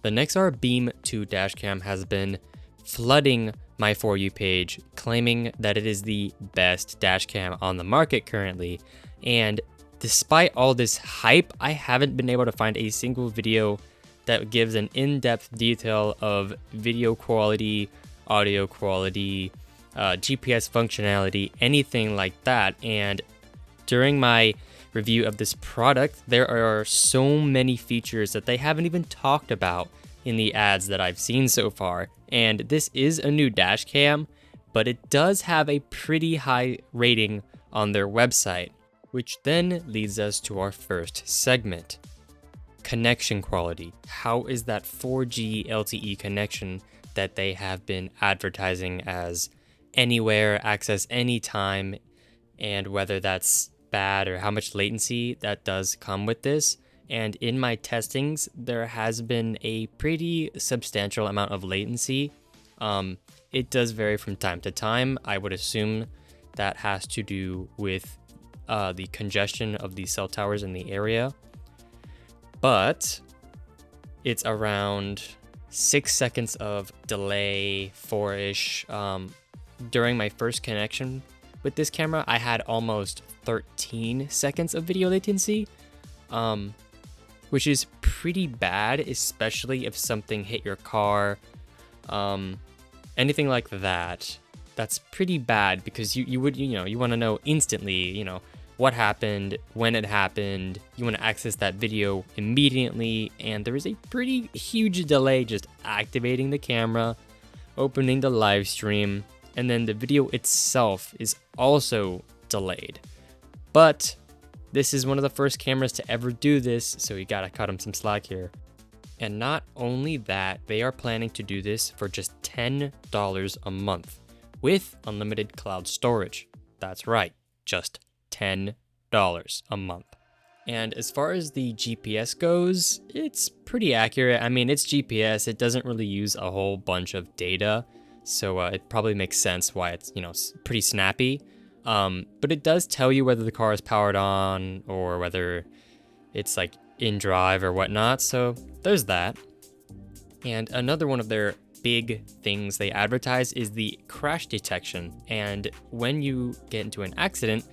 The Nexar Beam 2 dashcam has been flooding my For You page, claiming that it is the best dashcam on the market currently. And despite all this hype, I haven't been able to find a single video that gives an in-depth detail of video quality, audio quality, GPS functionality, anything like that. And during my review of this product, there are so many features that they haven't even talked about in the ads that I've seen so far. And this is a new dash cam, but it does have a pretty high rating on their website, which then leads us to our first segment. Connection quality. How is that 4G LTE connection that they have been advertising as anywhere, access anytime, and whether that's bad or how much latency that does come with this? And in my testings, there has been a pretty substantial amount of latency. It does vary from time to time. I would assume that has to do with the congestion of the cell towers in the area. But it's around 6 seconds of delay, 4-ish. During my first connection with this camera, I had almost 13 seconds of video latency, which is pretty bad, especially if something hit your car, anything like that. That's pretty bad because you want to know instantly, what happened, when it happened. You want to access that video immediately, and there is a pretty huge delay just activating the camera, opening the live stream, and then the video itself is also delayed. But this is one of the first cameras to ever do this, so you gotta cut them some slack here. And not only that, they are planning to do this for just $10 a month with unlimited cloud storage. That's right, just $10 a month. And as far as the GPS goes, it's pretty accurate. I mean, it's GPS, it doesn't really use a whole bunch of data, so it probably makes sense why it's, pretty snappy. But it does tell you whether the car is powered on or whether it's like in drive or whatnot, so there's that. And another one of their big things they advertise is the crash detection. And when you get into an accident,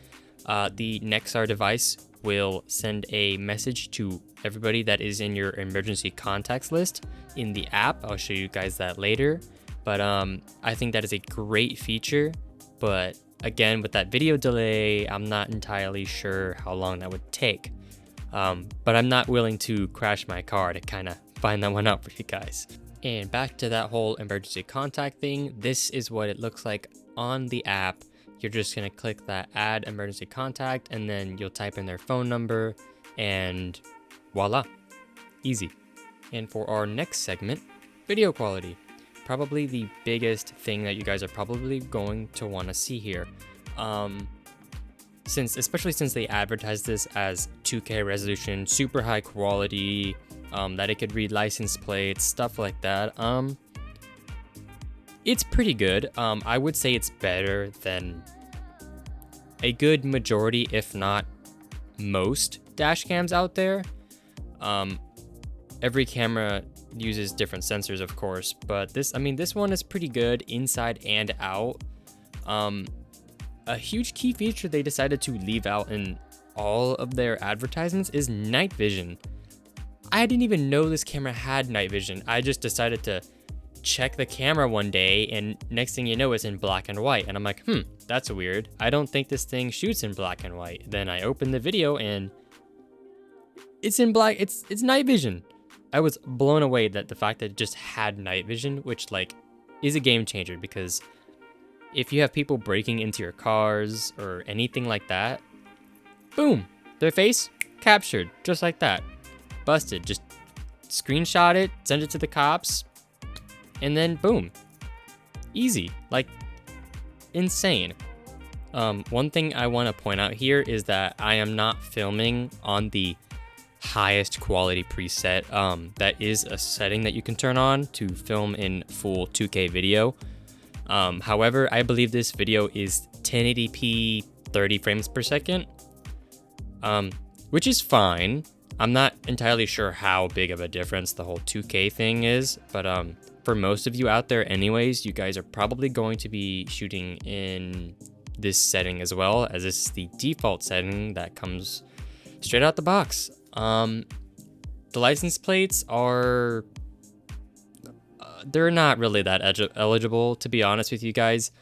the Nexar device will send a message to everybody that is in your emergency contacts list in the app. I'll show you guys that later. But I think that is a great feature. But again, with that video delay, I'm not entirely sure how long that would take. But I'm not willing to crash my car to kind of find that one out for you guys. And back to that whole emergency contact thing, this is what it looks like on the app. You're just gonna click that add emergency contact, and then you'll type in their phone number, and voila, easy. And for our next segment, video quality. Probably the biggest thing that you guys are probably going to want to see here. Especially since they advertise this as 2K resolution, super high quality, that it could read license plates, stuff like that. It's pretty good. I would say it's better than a good majority, if not most, dash cams out there. Every camera uses different sensors, of course, but this one is pretty good inside and out. A huge key feature they decided to leave out in all of their advertisements is night vision. I didn't even know this camera had night vision. I just decided to check the camera one day, and next thing you know, it's in black and white, and I'm like, that's weird. I don't think this thing shoots in black and white. Then I open the video and it's in black. It's night vision. I was blown away that the fact that it just had night vision, which is a game changer, because if you have people breaking into your cars or anything like that, boom, their face captured just like that. Busted. Just screenshot it, send it to the cops, and then boom. Easy. Insane. One thing I want to point out here is that I am not filming on the highest quality preset. That is a setting that you can turn on to film in full 2K video. However, I believe this video is 1080p 30 frames per second, which is fine. I'm not entirely sure how big of a difference the whole 2K thing is, but for most of you out there anyways, you guys are probably going to be shooting in this setting as well, as this is the default setting that comes straight out the box. The license plates are they're not really that eligible, to be honest with you guys.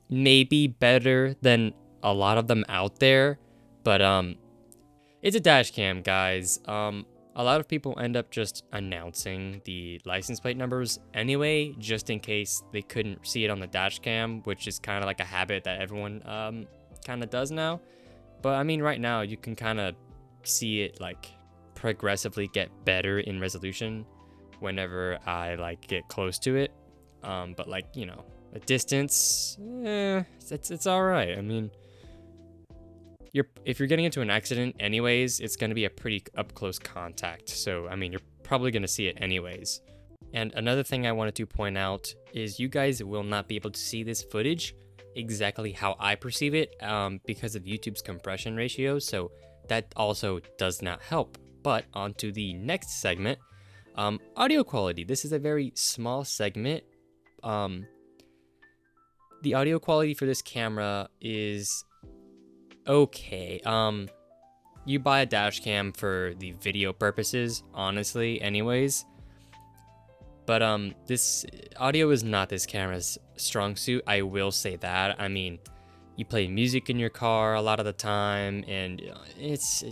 Maybe better than a lot of them out there, but it's a dash cam, guys. A lot of people end up just announcing the license plate numbers anyway, just in case they couldn't see it on the dash cam, which is kind of like a habit that everyone kind of does now. But I mean, right now you can kind of see it like progressively get better in resolution whenever I like get close to it. But like, you know, a distance, it's all right. I mean, if you're getting into an accident anyways, it's going to be a pretty up close contact. So, I mean, you're probably going to see it anyways. And another thing I wanted to point out is you guys will not be able to see this footage exactly how I perceive it because of YouTube's compression ratio. So that also does not help. But on to the next segment, audio quality. This is a very small segment. The audio quality for this camera is okay. You buy a dash cam for the video purposes, honestly, anyways. But this audio is not this camera's strong suit. I will say that. I mean, you play music in your car a lot of the time, and it's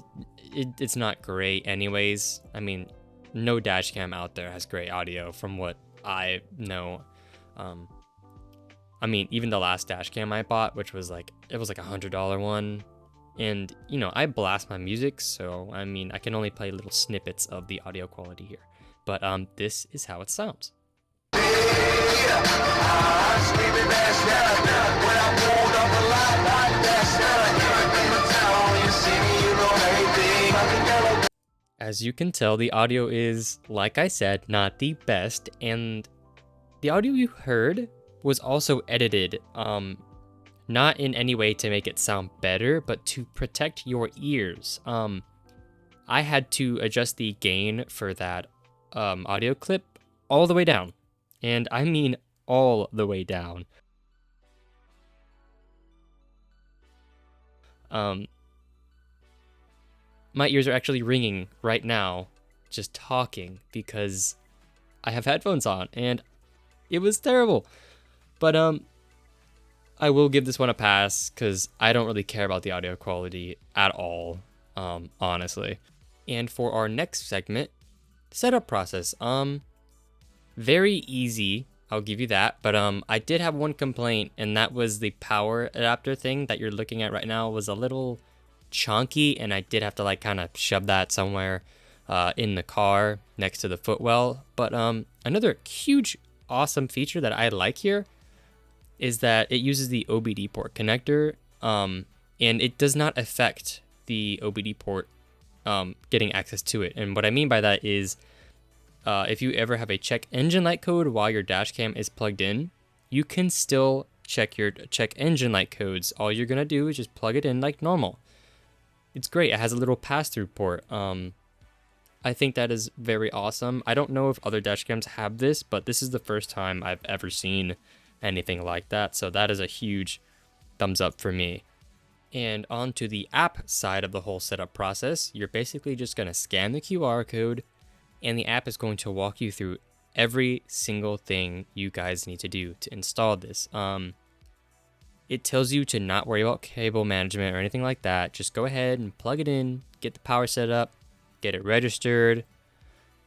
not great, anyways. I mean, no dash cam out there has great audio, from what I know. I mean, even the last dash cam I bought, which was like, it was like $100 one. And, you know, I blast my music, so, I mean, I can only play little snippets of the audio quality here. But this is how it sounds. As you can tell, the audio is, like I said, not the best, and the audio you heard was also edited, not in any way to make it sound better, but to protect your ears. I had to adjust the gain for that audio clip all the way down, and I mean all the way down. My ears are actually ringing right now just talking because I have headphones on, and it was terrible. But I will give this one a pass because I don't really care about the audio quality at all, honestly. And for our next segment, setup process. Very easy, I'll give you that. But I did have one complaint, and that was the power adapter thing that you're looking at right now was a little chunky, and I did have to like kind of shove that somewhere in the car next to the footwell. But another huge awesome feature that I like here is that it uses the OBD port connector, and it does not affect the OBD port getting access to it. And what I mean by that is if you ever have a check engine light code while your dash cam is plugged in, you can still check your check engine light codes. All you're gonna do is just plug it in like normal. It's great. It has a little pass-through port. I think that is very awesome. I don't know if other dash cams have this, but this is the first time I've ever seen anything like that. So that is a huge thumbs up for me. And on to the app side of the whole setup process, you're basically just going to scan the QR code, and the app is going to walk you through every single thing you guys need to do to install this. It tells you to not worry about cable management or anything like that. Just go ahead and plug it in, get the power set up, get it registered.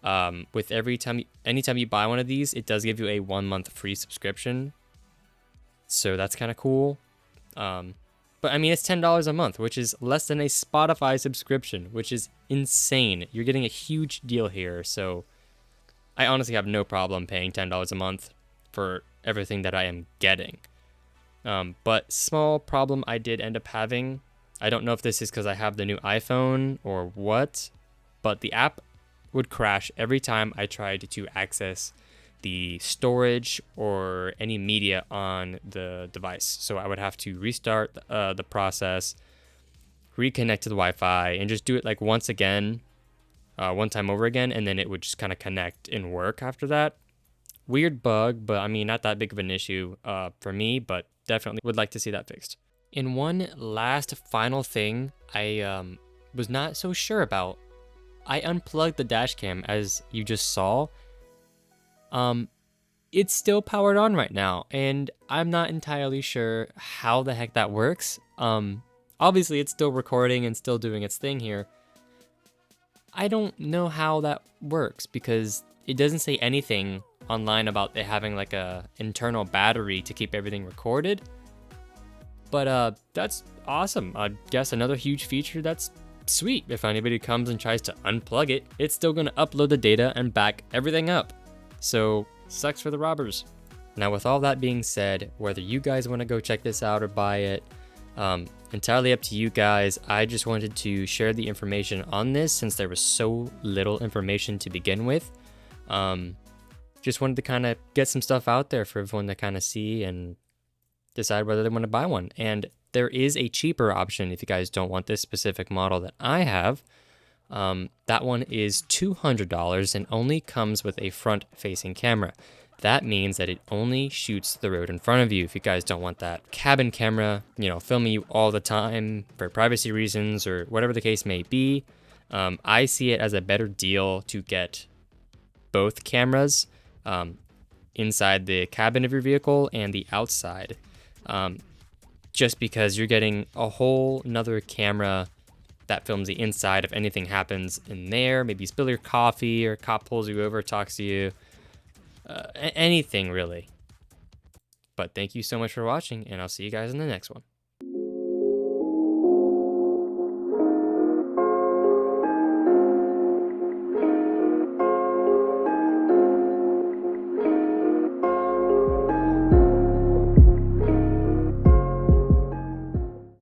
With anytime you buy one of these, it does give you a 1 month free subscription. So that's kind of cool. But I mean, it's $10 a month, which is less than a Spotify subscription, which is insane. You're getting a huge deal here. So I honestly have no problem paying $10 a month for everything that I am getting. But small problem I did end up having. I don't know if this is because I have the new iPhone or what, but the app would crash every time I tried to access the storage or any media on the device. So I would have to restart the process, reconnect to the Wi-Fi, and just do it like once again, one time over again, and then it would just kind of connect and work after that. Weird bug, but I mean, not that big of an issue for me, but definitely would like to see that fixed. And one last final thing I was not so sure about. I unplugged the dash cam, as you just saw. It's still powered on right now, and I'm not entirely sure how the heck that works. Obviously it's still recording and still doing its thing here. I don't know how that works because it doesn't say anything online about it having like a internal battery to keep everything recorded. But that's awesome. I guess another huge feature that's sweet. If anybody comes and tries to unplug it, it's still gonna upload the data and back everything up. So sucks for the robbers. Now with all that being said, whether you guys want to go check this out or buy it, entirely up to you guys. I just wanted to share the information on this since there was so little information to begin with. Just wanted to kind of get some stuff out there for everyone to kind of see and decide whether they want to buy one. And there is a cheaper option if you guys don't want this specific model that I have. That one is $200 and only comes with a front-facing camera. That means that it only shoots the road in front of you. If you guys don't want that cabin camera, filming you all the time for privacy reasons or whatever the case may be, I see it as a better deal to get both cameras inside the cabin of your vehicle and the outside. Just because you're getting a whole nother camera that films the inside if anything happens in there. Maybe you spill your coffee or a cop pulls you over, talks to you. Anything really. But thank you so much for watching, and I'll see you guys in the next one.